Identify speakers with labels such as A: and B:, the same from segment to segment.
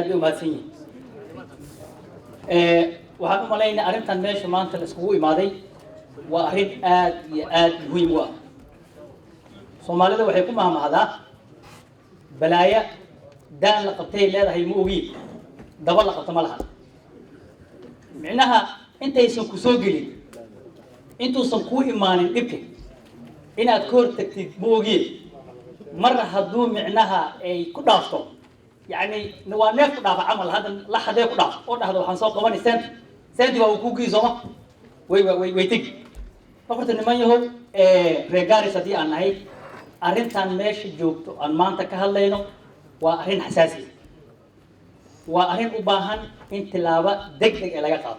A: بيوم هاتين waxaan u malaynaa arrintan meesha maanta la iskugu imaaday waa arrin aad iyo aad muhiim u ah Soomaalida waxay ku maamahdaa balaaya daan la qabtay leedahay ma ogi daba la qabto ma laha micnaha intaysan ku soo gelin intuusan ku imaanin dhibka inaad ka hortagtid ma ogi mar hadduu micnaha ay ku dhaafto يعني نوانيك كنا عمل هذا لا حدا كنا قلنا هذا وحنسوق قبل سنت وكوكي زما وي تيجي فقلت إن ما يهو رجالي صديق أنا هاي أرين كان ماشي جوبتو أن ما أنت كهالينو وأرين حساسي وأرين أباهن إنت لابا دق إلى قطع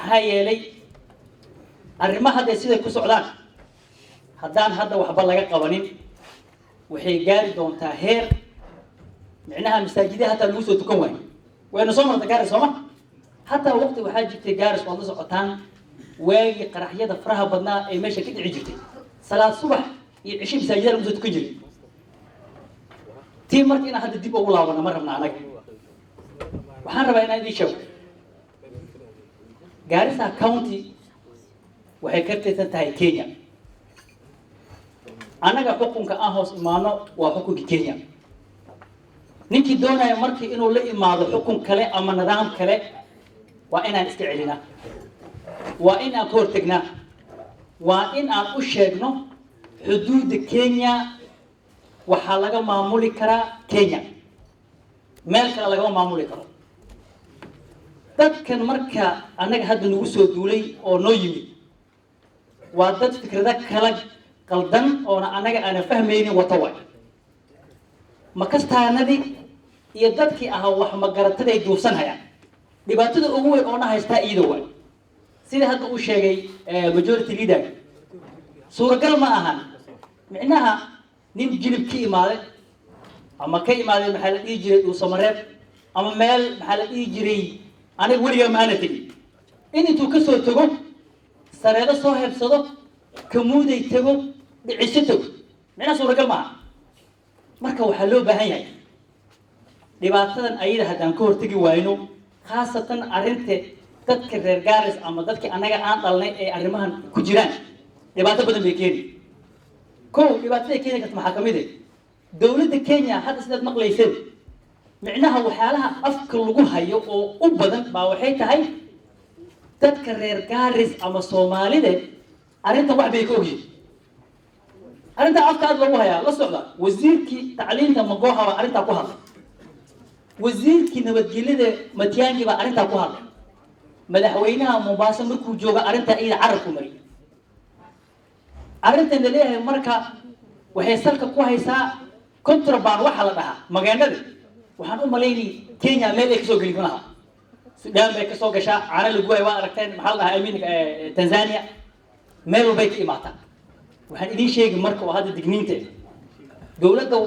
A: هاي لي أرين ما هذا يصير كسودان هدان هذا وحبل لقى قوانين وحي جاري دون تاهير معناها مساجدها حتى لوسو تكون وين صومر تجارس صومه حتى وقت وحاجة تجارس والله سقطان واجي قرحية فرها بدنا أي ماشي كده عجبتي صلاة الصبح يعيش مساجدها لوسو تكون جري تيم مركينا هذا ديب أولا وانا مرة من عنك وحنا ربنا دي شو جارسها كاونتي وهيكرت تنتهي كينيا أنا كحكم كأهوس إمانة وحكم كينيا ninkii doonaya markii inuu la imaado xukun kale ama nidaam kale waa inaan iska celina waa in aan ka hortagnaa waa in aan u sheegno xuduudda Kenya waxa laga maamuli karaa Kenya meel kale laga maamuli karo dadkan marka anaga hadda nagu soo duulay oo noo yimid waa dad fikrada kala qaldan oo anaga aan fahmaynin wata way ma kastaanadi iyo dadkii aha wax ma garataday duufsan hayaan dhibaatada ugu weyn oo na haysta iyadoo way sida hadda uu sheegay majority leader suuragal ma ahan micnaha nin jilib ka imaaday ama ka imaaday maxaa la dhigi jiray uu samareeb ama meel maxaa la dhigi jiray aniga weliga ma ana tagi intuu ka soo tago sareedo soo heebsado kamuuday tago dhicisho tago micnaha suuragal ma aha marka waxa loo baahan yahay dhibaatadan ayada hadaan ka hortagi waayno khaasatan arinta dadka reer gaaris ama dadka anaga aan dhalnay ee arimahan ku jiraan dhibaato badan bay keenay dhibaatada Kenya ka maxaa kamid ah dawladda Kenya hadda sidaad maqlayseen micnaha waxyaalaha afka lagu hayo oo u badan baa waxay tahay dadka reer gaaris ama Soomaalida arinta wax bay ka ogyihiin أنت أفكار لو هيا لا صعدة وزيرك تعليم تما جوها أنت أقوها وزيرك نبتجلده متيانجي بقى أنت أقوها مدحوينها مباشرة مركو جوجا أنت إيه عرفوا مري أنت اللي ليه مركا وهيسالك قوها يسا كنتربان وحلا بها مجاند وحنقول ملايني كينيا ملك سوق يقولها السودان بيك سوق شاء على الجوي واركتين محلها أمين تنزانيا ملو بيك إماتا waxaan idin sheegi marka waa hada digniinta dawladda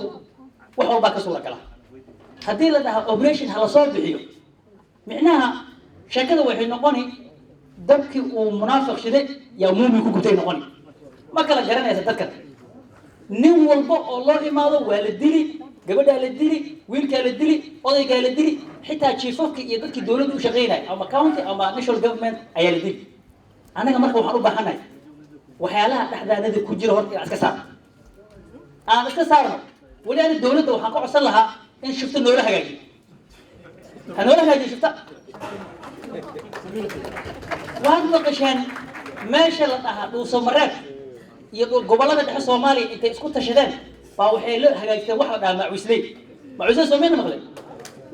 A: wax walba ka soo kala hadii la dhaho operation hala soo bixiyo micnaha shaqada waxay noqoni dabkii uu munaafiq shiday yaa muumin ku gubtay noqoni ma kala garanaysa dadka nin walba oo loo imaado waa la dili gabadha la dili wiilka la dili odayga la dili xitaa chiefofka iyo dadkii dawladda u shaqeynay ama county ama national government ayaa la dili anaga marka waxaan u baahanahay waxyaalaha dhaxdaanada ku jira horta iska saar aan iska saarno walaal dawladda waxaan ka codsan lahaa in shifta noola hagaajiyo hanoola hagaajiyo shifta waan maqashaan meesha la dhahaa dhuuso mareeb iyo gobolada dhexe Soomaaliya intay isku tashadeen baa waxay la hagaajisay wax la dhahaa macuisley Soomaaliya maqlay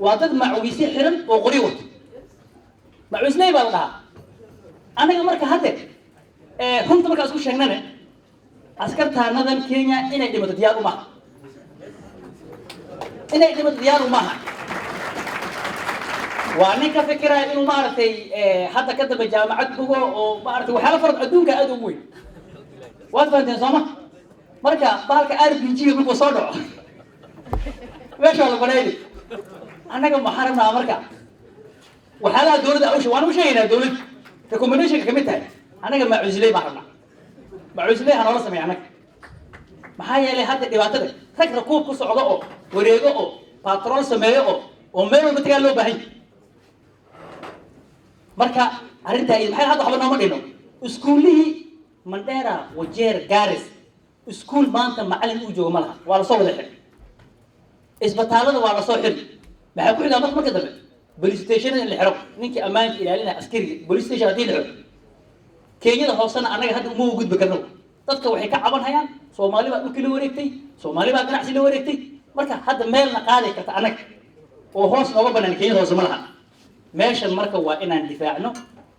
A: waa dad macuisay xiran oo qori wato macuisley baa la dhahaa anaga marka hadda كنت مركز أسكت شغلنا أسكت ثانيا كينيا إني دمت ديار وما إني دمت ديار وما وأنا كفكرة إنه ما أعرفي حتى كتب جامعة بوجو وما أعرف وحلا فرض عدوك أدوي وأفهم تنظمه مركا بالك أعرف يجي يقول بصدق وإيش والله بنادي أنا كم محارم أمريكا وحلا دولة أوش وأنا مش هنا دولة تكومبينيشن كميتها أنا كم معزلي بحرنا معزلي أنا ولا سمع عنك محايا لي حتى دبعتك فكر كوب كوس عضاء وريقه باترون سمايه oo meel walba tagaa loo baahan marka arrintaa maxay hadda waxba nooma dhino iskuullihii Mandera Wajeer Garis iskuul maanta macallin uu joogo ma laha waa la soo wada xidhay isbitaalada waa la soo xidhay maxaa ku xigaa marka dambe police station in la xiro ninkii ammaanka ilaalinaya askariga police station hadii la xiro Kenyada hoosana anaga hadda uma gudbi karno dadka waxay ka caban hayaan Soomaali baa dhulkii la wareegtay Soomaali baa ganacsi la wareegtay marka hadda meel na qaadi karta anaga oo hoos nooga banaan Kenyada hoos ma laha meeshan marka waa inaan difaacno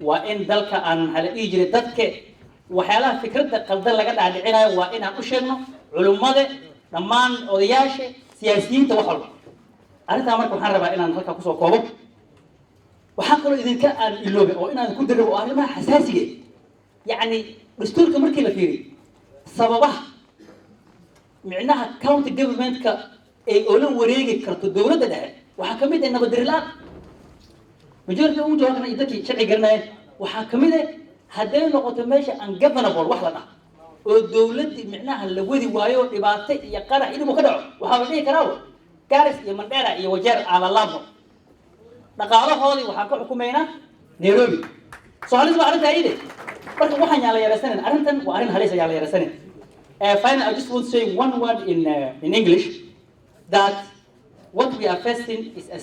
A: waa in dalka aan hal dhiijire dadka waxyaalaha fikradda qaldan laga dhaadhicinayo waa inaan u sheegno culimada dhammaan odayaasha siyaasiyiinta wax walba arrintaa marka waxaan rabaa inaan halka ku soo koobo waxaan kaloo idinka aan iloobe oo inaan ku daro oo arrimaha xasaasiga يعني دستورك مركي لا فيري سببه معناها county government ka ay oolan wareegi karto dawladda dhexe waxa kamid ah nabadgelyo majority uu joogana idakii sharci garanay waxa kamid ah haday noqoto meesha ungovernable wax la dhaho oo dawladda micnaha la wadi waayo dhibaato iyo qarax inuu ka dhaco waxa la dhihi karaa Garis iyo Mandera iyo Wajeer ala laabo dhaqaalahoodii waxa ka xukumeynaa Nairobi Soomaalidu waa arrinta ayde marka waxaan yaala yaraysan arrintan waa arrin halis yaala yaraysan finally I just want to say one word in English that what we are facing is a